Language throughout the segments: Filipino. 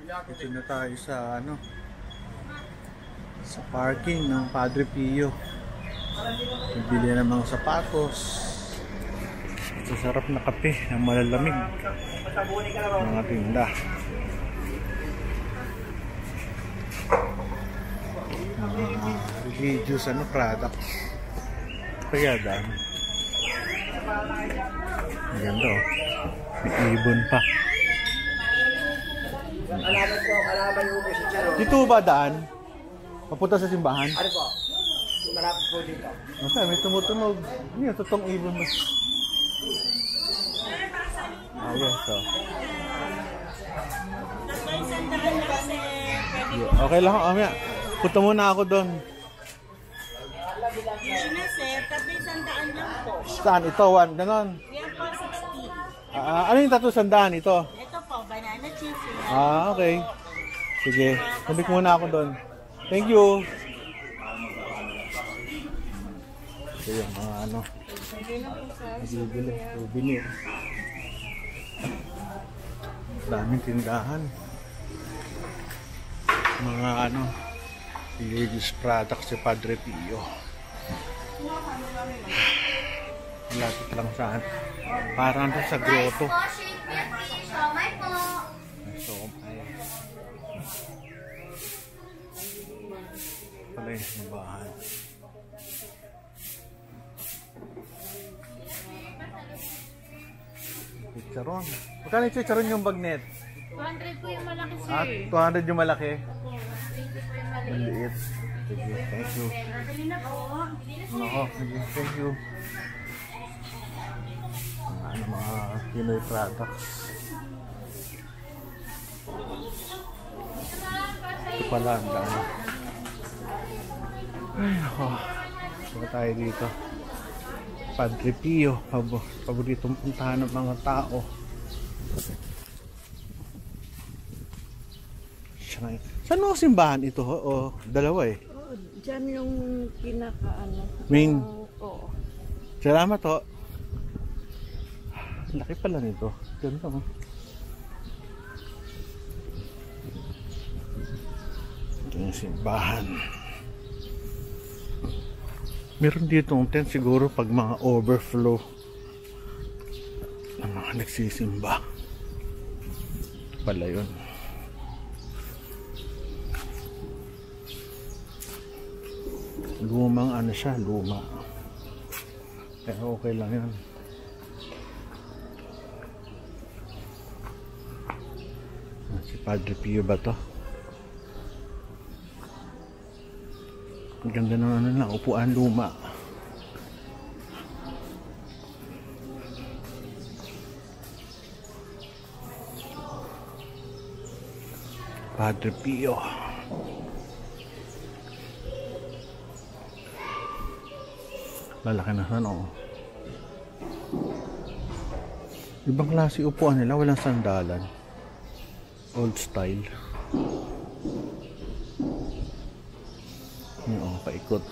Ito na tayo sa ano, sa parking ng Padre Pio. Nagbili ng mga sapatos. Ito sarap na kape ng malalamig. Mga tinda. Religious ano products. Kaya dami. Maganda oh. May ibon pa. Dito ba daan? Papunta sa simbahan? Ano po? Malapit po dito. Okay, may tumutunog. Hindi, totoong ibon mo. Ayun, so. Okay lang ako, Amya. Punta muna ako doon. Yan na sir, tatlo 100 lang po. Saan? Ito, 1, ganon. Yan po 60. Ano yung tatlo 100 ito? Ito po, banana chicken. Okay. Sige, sabik muna ako doon. Thank you. Ito yung mga ano. Bibili. Daming tindahan. Mga ano, religious products si Padre Pio. Malapit lang saan. Parang sa grotto. Pala yung simbahan. Chicharon. Magkano yung chicharon yung bagnet? 200 po yung malaki sir. 200 yung malaki? Opo, 20 po yung maliit. Maliit. Sige, thank you. Dali na po. Oo, sige, thank you. Mga Pinoy products. Ito pala ang dami. Ay, ako. Saka tayo dito. Padre Pio. Paboritong puntahan ng mga tao. Saan mo simbahan ito? O dalawa eh? Oh, dyan yung pinaka-ano. Main. Oo. Salamat ho. Laki pala nito. Ganda mo. Ito yung simbahan. Meron dito ng tent siguro pag mga overflow ng mga nagsisimba. Pala yun. Lumang ano siya, luma. Pero okay lang yun. Si Padre Pio ba to? Ang ganda ng ano lang, upuan luma. Padre Pio. Lalaki na sana oh. Ibang klase upuan nila, walang sandalan. Old style. Yung oh, paikot.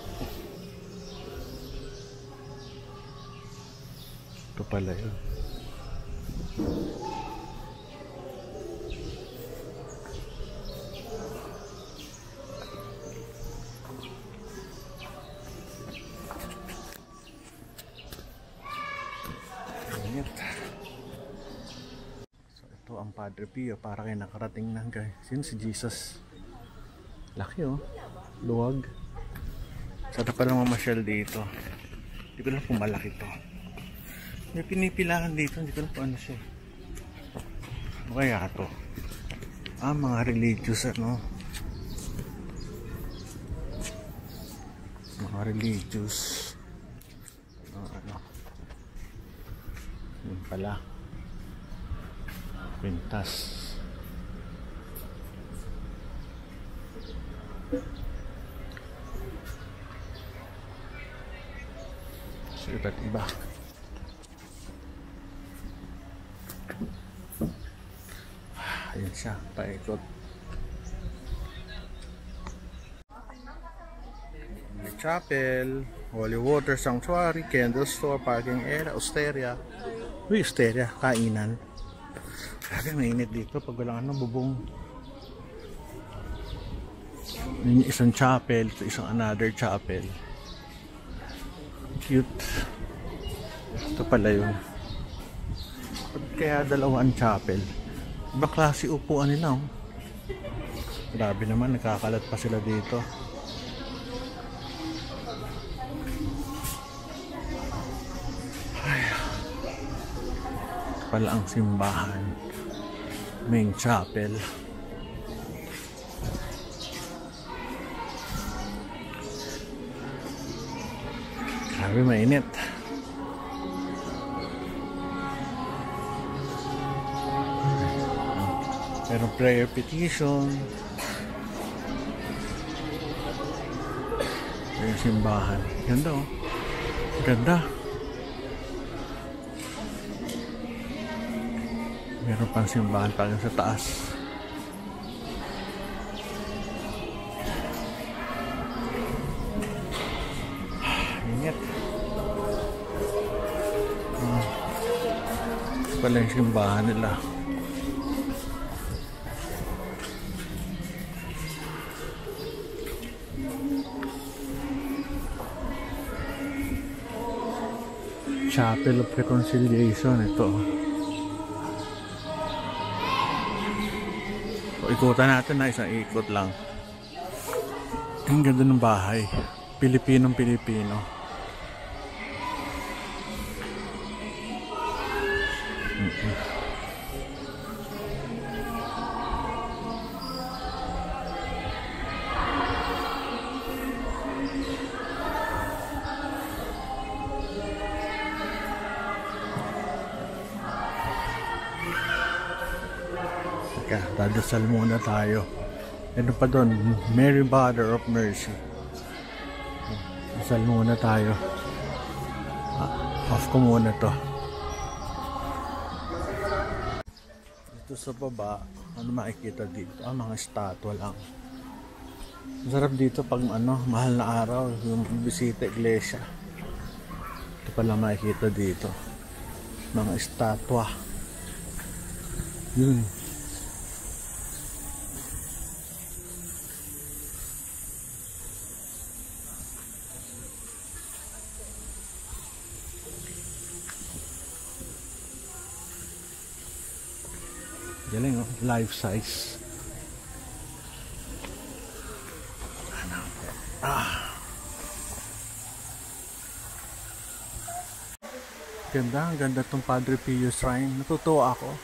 Ito pala yun. So ito ang Padre Pio, para kayo nakarating na guys. Sino si Jesus? Laki oh. Luwag. Sarap pa lang mamasyal dito. Hindi ko lang kung malaki to. May pinipilahan dito. Hindi ko lang kung ano siya. Ano kaya to? Mga religious ano. Mga religious. Ano. Yun pala. Pintas. So, iba't iba. Ayun siya, paikot. May chapel, holy water sanctuary, candle store, parking area, osteria. Uy, osteria, kainan. Grabe, mainit dito pag walang ano, bubong. Yung isang chapel, ito isang another chapel. Cute. Ito pala yun. Kaya dalawang chapel. Ibang klase upuan nila. Oh. Grabe naman, nakakalat pa sila dito. Ay. Ito pala ang simbahan. Main chapel. Grabe, mainit. Pero prayer petition. Yung simbahan. Ganda oh. Ganda. Meron pang simbahan pa sa taas. Ingat. Pala yung simbahan nila. Chapel of Reconciliation ito. So, ikutan natin na isang ikot lang. Ang ganda ng bahay. Pilipinong-Pilipino. Dadasal muna tayo. Ano pa doon? Mary Mother of Mercy. Dasal muna tayo. Off ko muna to. Dito sa baba, ano makikita dito? Mga estatwa lang. Sarap dito pag mahal na araw, yung bisita iglesia. Ito pala makikita dito. Mga estatwa. Yun. Galing oh, life size. Ganda, ang ganda tong Padre Pio Shrine. Natutuwa ako.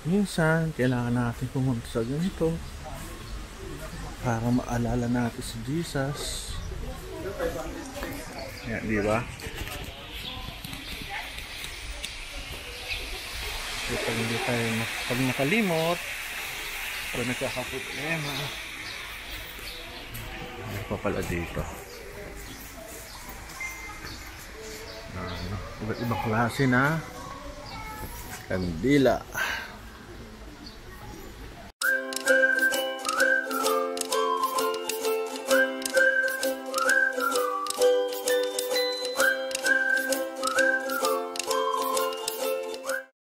Minsan, kailangan natin pumunta sa ganito para maalala natin si Jesus. Yan, di ba? Pag hindi tayo pag nakalimot, pag nagkakaproblema, ano pa pala dito? Iba't ibang klase na kandila.